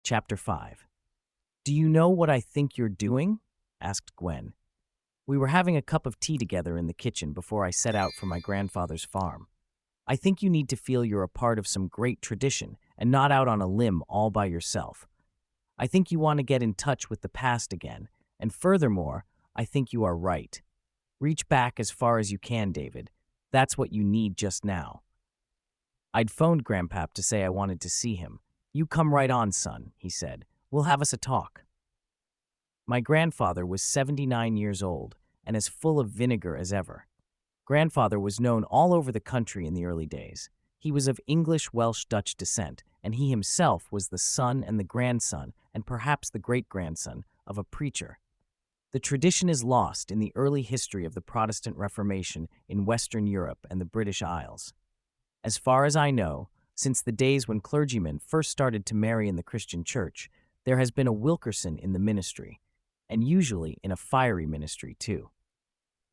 Chapter 5. "Do you know what I think you're doing?" asked Gwen. We were having a cup of tea together in the kitchen before I set out for my grandfather's farm. "I think you need to feel you're a part of some great tradition and not out on a limb all by yourself. I think you want to get in touch with the past again, and furthermore, I think you are right. Reach back as far as you can, David. That's what you need just now." I'd phoned Grandpap to say I wanted to see him. "You come right on, son," he said. "We'll have us a talk." My grandfather was 79 years old and as full of vinegar as ever. Grandfather was known all over the country in the early days. He was of English, Welsh, Dutch descent, and he himself was the son and the grandson, and perhaps the great-grandson, of a preacher. The tradition is lost in the early history of the Protestant Reformation in Western Europe and the British Isles. As far as I know, since the days when clergymen first started to marry in the Christian church, there has been a Wilkerson in the ministry, and usually in a fiery ministry too.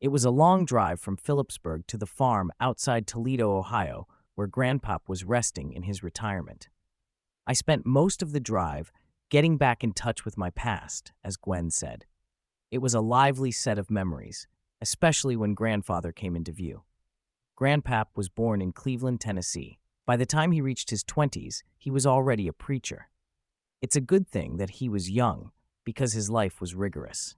It was a long drive from Phillipsburg to the farm outside Toledo, Ohio, where Grandpop was resting in his retirement. I spent most of the drive getting back in touch with my past, as Gwen said. It was a lively set of memories, especially when Grandfather came into view. Grandpap was born in Cleveland, Tennessee. By the time he reached his 20s, he was already a preacher. It's a good thing that he was young, because his life was rigorous.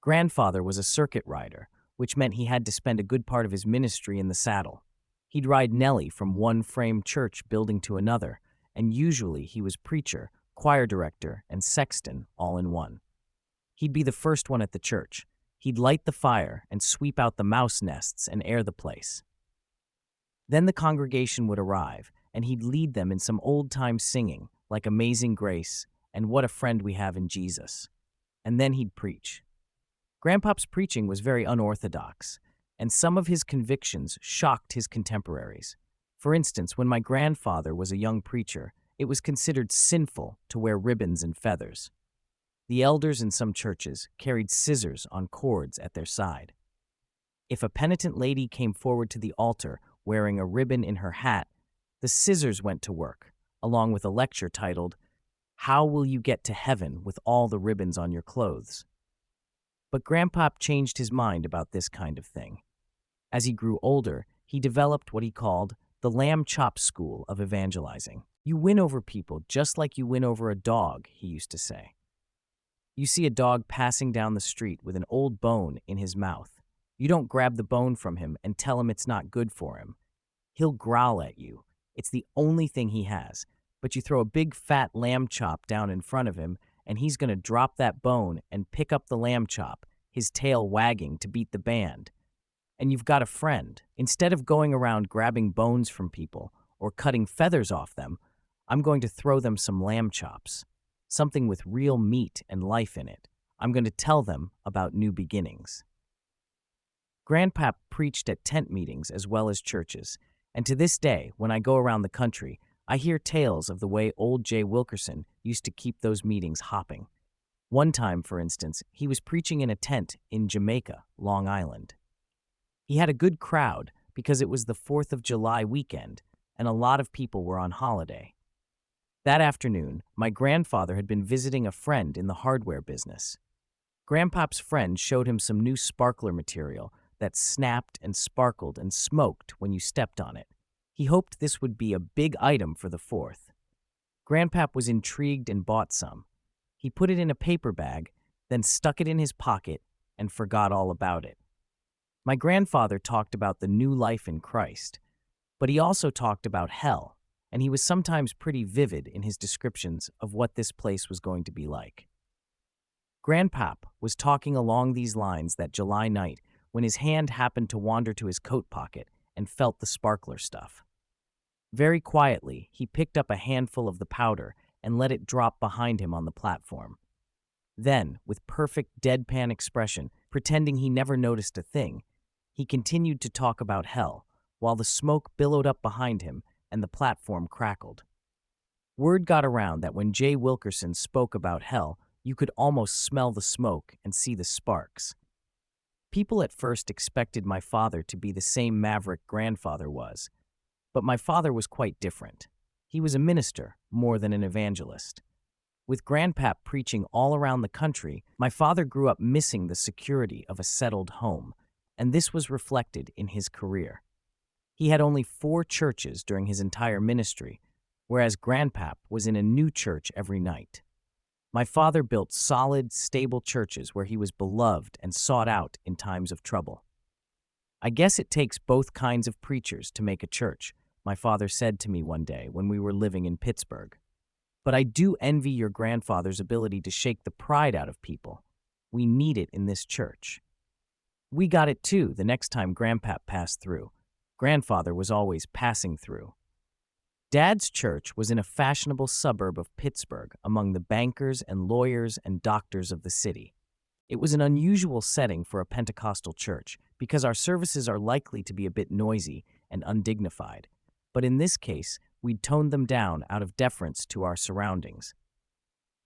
Grandfather was a circuit rider, which meant he had to spend a good part of his ministry in the saddle. He'd ride Nellie from one frame church building to another, and usually he was preacher, choir director, and sexton all in one. He'd be the first one at the church. He'd light the fire and sweep out the mouse nests and air the place. Then the congregation would arrive, and he'd lead them in some old-time singing, like Amazing Grace and What a Friend We Have in Jesus. And then he'd preach. Grandpop's preaching was very unorthodox, and some of his convictions shocked his contemporaries. For instance, when my grandfather was a young preacher, it was considered sinful to wear ribbons and feathers. The elders in some churches carried scissors on cords at their side. If a penitent lady came forward to the altar wearing a ribbon in her hat, the scissors went to work, along with a lecture titled, "How Will You Get to Heaven with All the Ribbons on Your Clothes?" But Grandpop changed his mind about this kind of thing. As he grew older, he developed what he called the lamb chop school of evangelizing. "You win over people just like you win over a dog," he used to say. You see a dog passing down the street with an old bone in his mouth. You don't grab the bone from him and tell him it's not good for him. He'll growl at you. It's the only thing he has. But you throw a big fat lamb chop down in front of him, and he's going to drop that bone and pick up the lamb chop, his tail wagging to beat the band. And you've got a friend. Instead of going around grabbing bones from people or cutting feathers off them, I'm going to throw them some lamb chops, something with real meat and life in it. I'm going to tell them about new beginnings. Grandpap preached at tent meetings as well as churches, and to this day, when I go around the country, I hear tales of the way old J. Wilkerson used to keep those meetings hopping. One time, for instance, he was preaching in a tent in Jamaica, Long Island. He had a good crowd because it was the 4th of July weekend, and a lot of people were on holiday. That afternoon, my grandfather had been visiting a friend in the hardware business. Grandpop's friend showed him some new sparkler material that snapped and sparkled and smoked when you stepped on it. He hoped this would be a big item for the 4th. Grandpap was intrigued and bought some. He put it in a paper bag, then stuck it in his pocket and forgot all about it. My grandfather talked about the new life in Christ, but he also talked about hell, and he was sometimes pretty vivid in his descriptions of what this place was going to be like. Grandpap was talking along these lines that July night when his hand happened to wander to his coat pocket and felt the sparkler stuff. Very quietly, he picked up a handful of the powder and let it drop behind him on the platform. Then, with perfect deadpan expression, pretending he never noticed a thing, he continued to talk about hell, while the smoke billowed up behind him and the platform crackled. Word got around that when J. Wilkerson spoke about hell, you could almost smell the smoke and see the sparks. People at first expected my father to be the same maverick grandfather was, but my father was quite different. He was a minister more than an evangelist. With Grandpap preaching all around the country, my father grew up missing the security of a settled home, and this was reflected in his career. He had only 4 churches during his entire ministry, whereas Grandpap was in a new church every night. My father built solid, stable churches where he was beloved and sought out in times of trouble. I guess it takes both kinds of preachers to make a church, my father said to me one day when we were living in Pittsburgh. But I do envy your grandfather's ability to shake the pride out of people. We need it in this church. We got it too the next time Grandpap passed through. Grandfather was always passing through. Dad's church was in a fashionable suburb of Pittsburgh among the bankers and lawyers and doctors of the city. It was an unusual setting for a Pentecostal church because our services are likely to be a bit noisy and undignified. But in this case, we'd toned them down out of deference to our surroundings.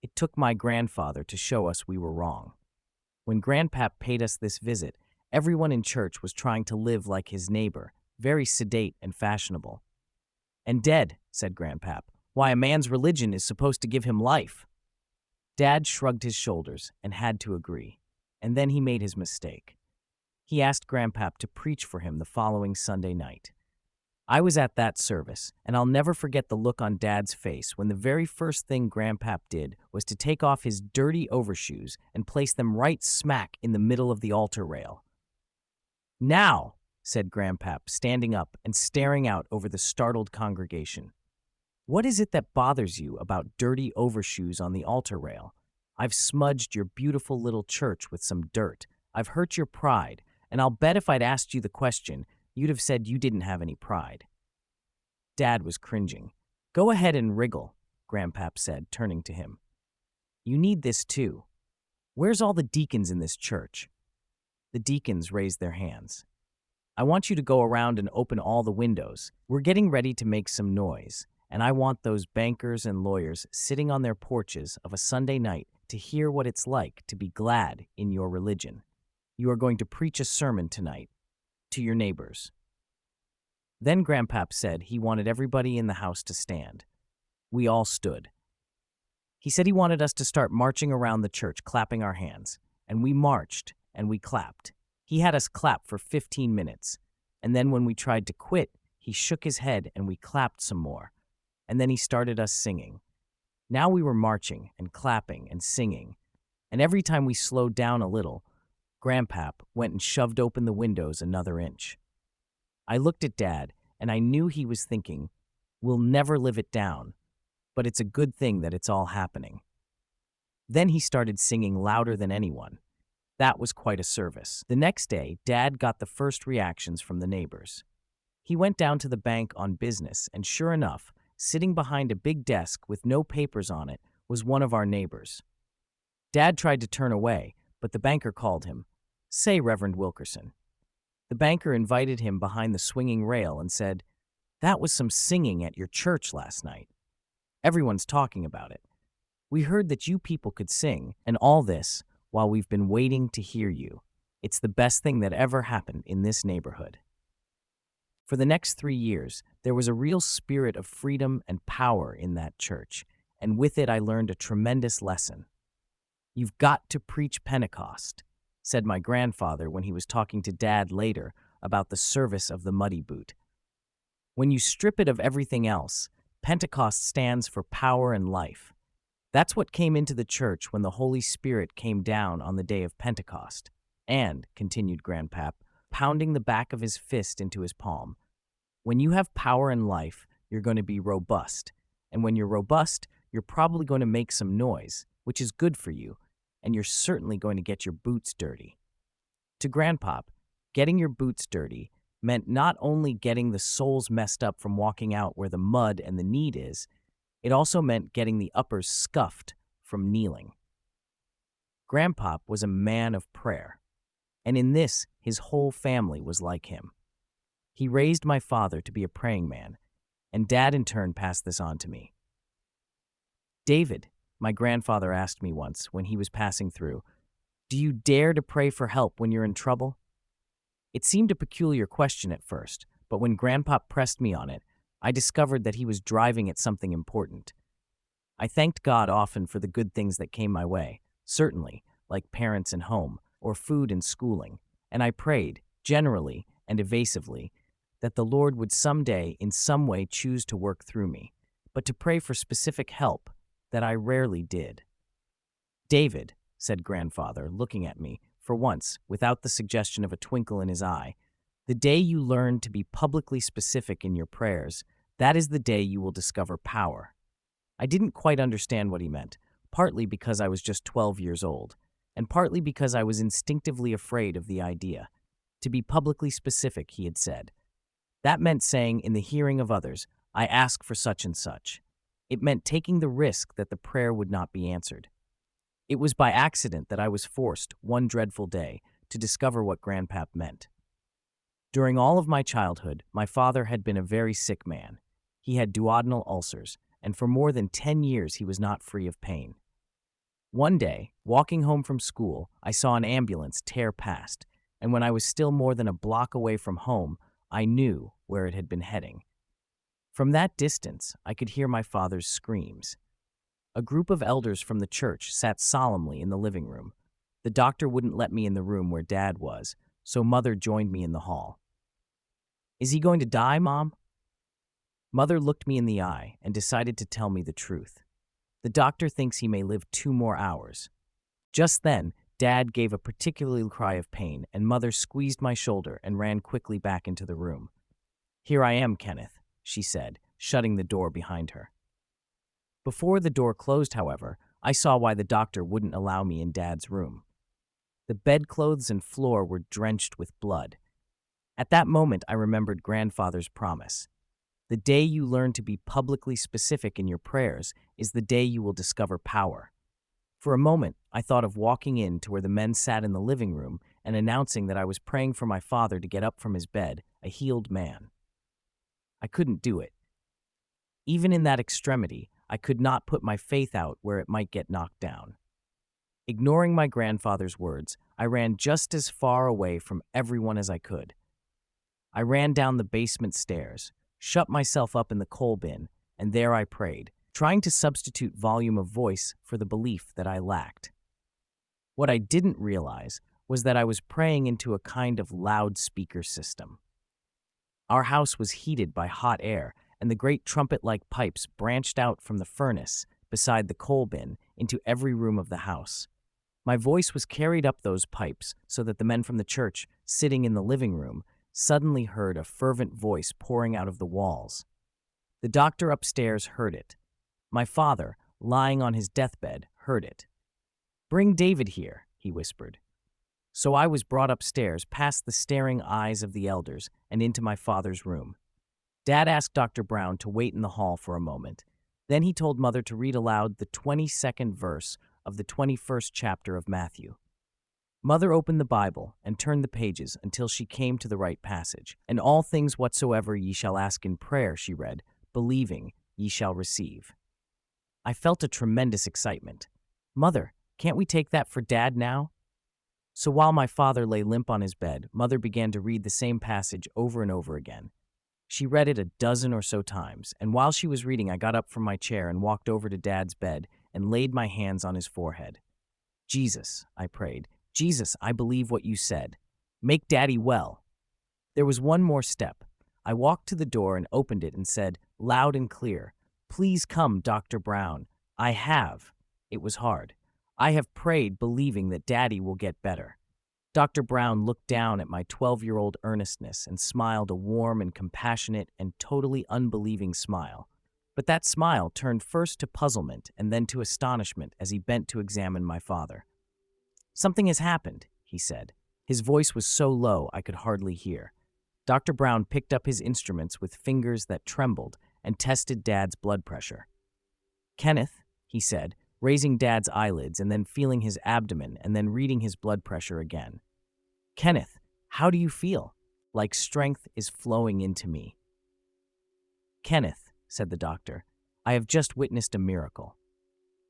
It took my grandfather to show us we were wrong. When Grandpap paid us this visit, everyone in church was trying to live like his neighbor, very sedate and fashionable. "And dead," said Grandpap. "Why, a man's religion is supposed to give him life." Dad shrugged his shoulders and had to agree, and then he made his mistake. He asked Grandpap to preach for him the following Sunday night. I was at that service, and I'll never forget the look on Dad's face when the very first thing Grandpap did was to take off his dirty overshoes and place them right smack in the middle of the altar rail. "Now," said Grandpap, standing up and staring out over the startled congregation. "What is it that bothers you about dirty overshoes on the altar rail? I've smudged your beautiful little church with some dirt. I've hurt your pride, and I'll bet if I'd asked you the question, you'd have said you didn't have any pride." Dad was cringing. "Go ahead and wriggle," Grandpap said, turning to him. "You need this too. Where's all the deacons in this church?" The deacons raised their hands. "I want you to go around and open all the windows. We're getting ready to make some noise, and I want those bankers and lawyers sitting on their porches of a Sunday night to hear what it's like to be glad in your religion. You are going to preach a sermon tonight to your neighbors." Then Grandpap said he wanted everybody in the house to stand. We all stood. He said he wanted us to start marching around the church, clapping our hands. And we marched, and we clapped. He had us clap for 15 minutes. And then when we tried to quit, he shook his head and we clapped some more. And then he started us singing. Now we were marching and clapping and singing. And every time we slowed down a little, Grandpap went and shoved open the windows another inch. I looked at Dad, and I knew he was thinking, "We'll never live it down, but it's a good thing that it's all happening." Then he started singing louder than anyone. That was quite a service. The next day, Dad got the first reactions from the neighbors. He went down to the bank on business, and sure enough, sitting behind a big desk with no papers on it was one of our neighbors. Dad tried to turn away, but the banker called him. "Say, Reverend Wilkerson." The banker invited him behind the swinging rail and said, "That was some singing at your church last night. Everyone's talking about it. We heard that you people could sing, and all this while we've been waiting to hear you. It's the best thing that ever happened in this neighborhood." For the next 3 years, there was a real spirit of freedom and power in that church, and with it I learned a tremendous lesson. "You've got to preach Pentecost," said my grandfather when he was talking to Dad later about the service of the Muddy Boot. "When you strip it of everything else, Pentecost stands for power and life. That's what came into the church when the Holy Spirit came down on the day of Pentecost. And," continued Grandpap, pounding the back of his fist into his palm, "when you have power and life, you're going to be robust. And when you're robust, you're probably going to make some noise, which is good for you, and you're certainly going to get your boots dirty." To Grandpap, getting your boots dirty meant not only getting the soles messed up from walking out where the mud and the knead is, it also meant getting the uppers scuffed from kneeling. Grandpap was a man of prayer, and in this, his whole family was like him. He raised my father to be a praying man, and Dad in turn passed this on to me. "David," my grandfather asked me once when he was passing through, "do you dare to pray for help when you're in trouble?" It seemed a peculiar question at first, but when Grandpap pressed me on it, I discovered that he was driving at something important. I thanked God often for the good things that came my way, certainly, like parents and home, or food and schooling, and I prayed, generally and evasively, that the Lord would someday in some way choose to work through me, but to pray for specific help, that I rarely did. David, said grandfather, looking at me, for once, without the suggestion of a twinkle in his eye, the day you learn to be publicly specific in your prayers, that is the day you will discover power. I didn't quite understand what he meant, partly because I was just 12 years old, and partly because I was instinctively afraid of the idea. To be publicly specific, he had said. That meant saying in the hearing of others, I ask for such and such. It meant taking the risk that the prayer would not be answered. It was by accident that I was forced, one dreadful day, to discover what Grandpap meant. During all of my childhood, my father had been a very sick man. He had duodenal ulcers, and for more than 10 years he was not free of pain. One day, walking home from school, I saw an ambulance tear past, and when I was still more than a block away from home, I knew where it had been heading. From that distance, I could hear my father's screams. A group of elders from the church sat solemnly in the living room. The doctor wouldn't let me in the room where Dad was, so Mother joined me in the hall. Is he going to die, Mom? Mother looked me in the eye and decided to tell me the truth. The doctor thinks he may live 2 more hours. Just then, Dad gave a particular cry of pain, and Mother squeezed my shoulder and ran quickly back into the room. Here I am, Kenneth, she said, shutting the door behind her. Before the door closed, however, I saw why the doctor wouldn't allow me in Dad's room. The bedclothes and floor were drenched with blood. At that moment, I remembered Grandfather's promise. The day you learn to be publicly specific in your prayers is the day you will discover power. For a moment, I thought of walking in to where the men sat in the living room and announcing that I was praying for my father to get up from his bed, a healed man. I couldn't do it. Even in that extremity, I could not put my faith out where it might get knocked down. Ignoring my grandfather's words, I ran just as far away from everyone as I could. I ran down the basement stairs, shut myself up in the coal bin, and there I prayed, trying to substitute volume of voice for the belief that I lacked. What I didn't realize was that I was praying into a kind of loudspeaker system. Our house was heated by hot air, and the great trumpet-like pipes branched out from the furnace beside the coal bin into every room of the house. My voice was carried up those pipes so that the men from the church, sitting in the living room, suddenly heard a fervent voice pouring out of the walls. The doctor upstairs heard it. My father, lying on his deathbed, heard it. Bring David here, he whispered. So I was brought upstairs past the staring eyes of the elders and into my father's room. Dad asked Dr. Brown to wait in the hall for a moment. Then he told Mother to read aloud the 22nd verse of the 21st chapter of Matthew. Mother opened the Bible and turned the pages until she came to the right passage. And all things whatsoever ye shall ask in prayer, she read, believing ye shall receive. I felt a tremendous excitement. Mother, can't we take that for Dad now? So while my father lay limp on his bed, Mother began to read the same passage over and over again. She read it a dozen or so times, and while she was reading, I got up from my chair and walked over to Dad's bed and laid my hands on his forehead. Jesus, I prayed, Jesus, I believe what you said. Make Daddy well. There was one more step. I walked to the door and opened it and said, loud and clear, please come, Dr. Brown. I have. It was hard. I have prayed believing that Daddy will get better. Dr. Brown looked down at my 12-year-old earnestness and smiled a warm and compassionate and totally unbelieving smile. But that smile turned first to puzzlement and then to astonishment as he bent to examine my father. Something has happened, he said. His voice was so low I could hardly hear. Dr. Brown picked up his instruments with fingers that trembled and tested Dad's blood pressure. Kenneth, he said, raising Dad's eyelids and then feeling his abdomen and then reading his blood pressure again. Kenneth, how do you feel? Like strength is flowing into me. Kenneth, said the doctor, I have just witnessed a miracle.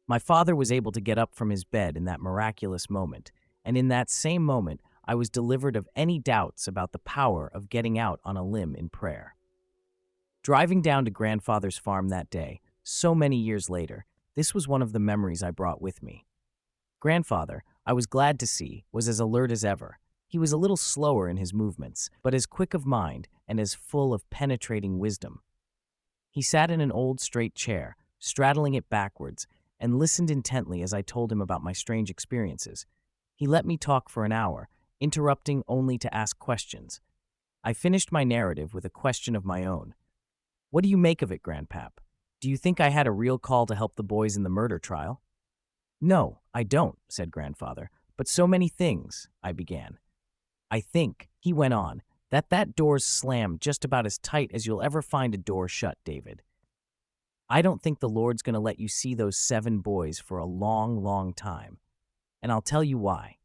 My father was able to get up from his bed in that miraculous moment, and in that same moment, I was delivered of any doubts about the power of getting out on a limb in prayer. Driving down to grandfather's farm that day, so many years later, this was one of the memories I brought with me. Grandfather, I was glad to see, was as alert as ever. He was a little slower in his movements, but as quick of mind and as full of penetrating wisdom. He sat in an old straight chair, straddling it backwards, and listened intently as I told him about my strange experiences. He let me talk for an hour, interrupting only to ask questions. I finished my narrative with a question of my own. What do you make of it, Grandpap? Do you think I had a real call to help the boys in the murder trial? No, I don't, said Grandfather, but so many things, I began. I think, he went on, that door's slammed just about as tight as you'll ever find a door shut, David. I don't think the Lord's going to let you see those 7 boys for a long, long time. And I'll tell you why.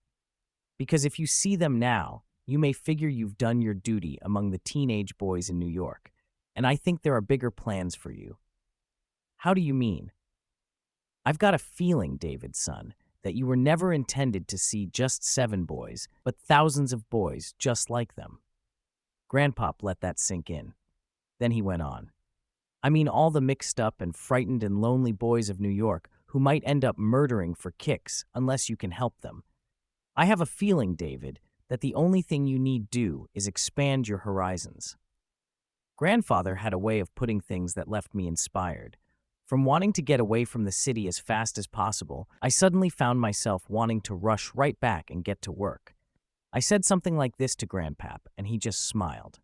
Because if you see them now, you may figure you've done your duty among the teenage boys in New York, and I think there are bigger plans for you. How do you mean? I've got a feeling, David, son, that you were never intended to see just 7 boys, but thousands of boys just like them. Grandpop let that sink in. Then he went on. I mean all the mixed up and frightened and lonely boys of New York who might end up murdering for kicks unless you can help them. I have a feeling, David, that the only thing you need do is expand your horizons. Grandfather had a way of putting things that left me inspired. From wanting to get away from the city as fast as possible, I suddenly found myself wanting to rush right back and get to work. I said something like this to Grandpap, and he just smiled.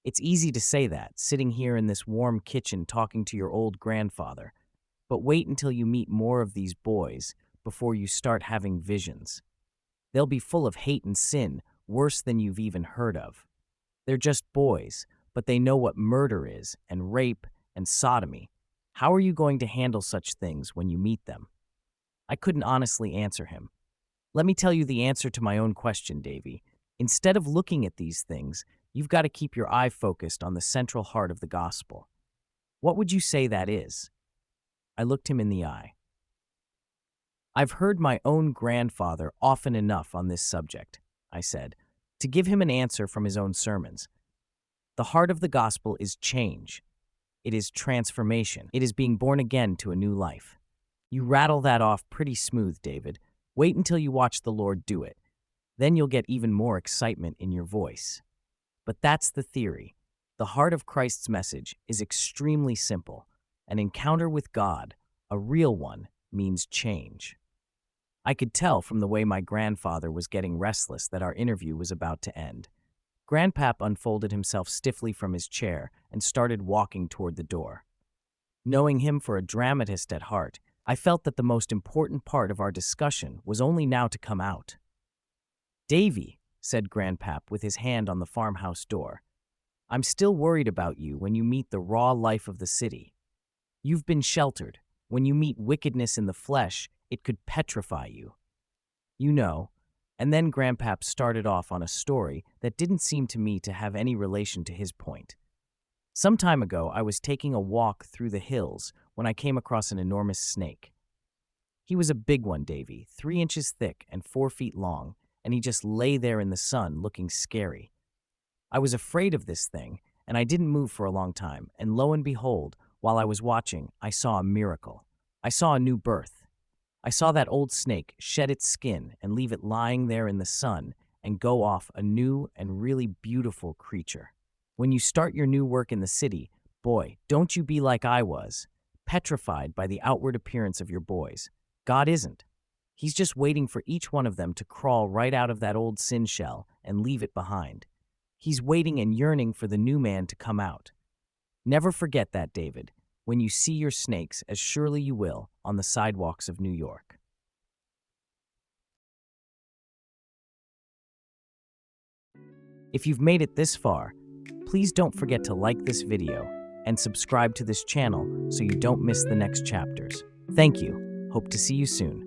It's easy to say that, sitting here in this warm kitchen talking to your old grandfather, but wait until you meet more of these boys before you start having visions. They'll be full of hate and sin, worse than you've even heard of. They're just boys, but they know what murder is, and rape, and sodomy. How are you going to handle such things when you meet them? I couldn't honestly answer him. Let me tell you the answer to my own question, Davy. Instead of looking at these things, you've got to keep your eye focused on the central heart of the gospel. What would you say that is? I looked him in the eye. I've heard my own grandfather often enough on this subject, I said, to give him an answer from his own sermons. The heart of the gospel is change. It is transformation. It is being born again to a new life. You rattle that off pretty smooth, David. Wait until you watch the Lord do it. Then you'll get even more excitement in your voice. But that's the theory. The heart of Christ's message is extremely simple. An encounter with God, a real one, means change. I could tell from the way my grandfather was getting restless that our interview was about to end. Grandpap unfolded himself stiffly from his chair and started walking toward the door. Knowing him for a dramatist at heart, I felt that the most important part of our discussion was only now to come out. Davy, said Grandpap with his hand on the farmhouse door, I'm still worried about you when you meet the raw life of the city. You've been sheltered. When you meet wickedness in the flesh, it could petrify you. You know, and then Grandpap started off on a story that didn't seem to me to have any relation to his point. Some time ago, I was taking a walk through the hills when I came across an enormous snake. He was a big one, Davy, 3 inches thick and 4 feet long, and he just lay there in the sun looking scary. I was afraid of this thing, and I didn't move for a long time, and lo and behold, while I was watching, I saw a miracle. I saw a new birth. I saw that old snake shed its skin and leave it lying there in the sun and go off a new and really beautiful creature. When you start your new work in the city, boy, don't you be like I was, petrified by the outward appearance of your boys. God isn't. He's just waiting for each one of them to crawl right out of that old sin shell and leave it behind. He's waiting and yearning for the new man to come out. Never forget that, David, when you see your snakes, as surely you will, on the sidewalks of New York. If you've made it this far, please don't forget to like this video and subscribe to this channel so you don't miss the next chapters. Thank you. Hope to see you soon.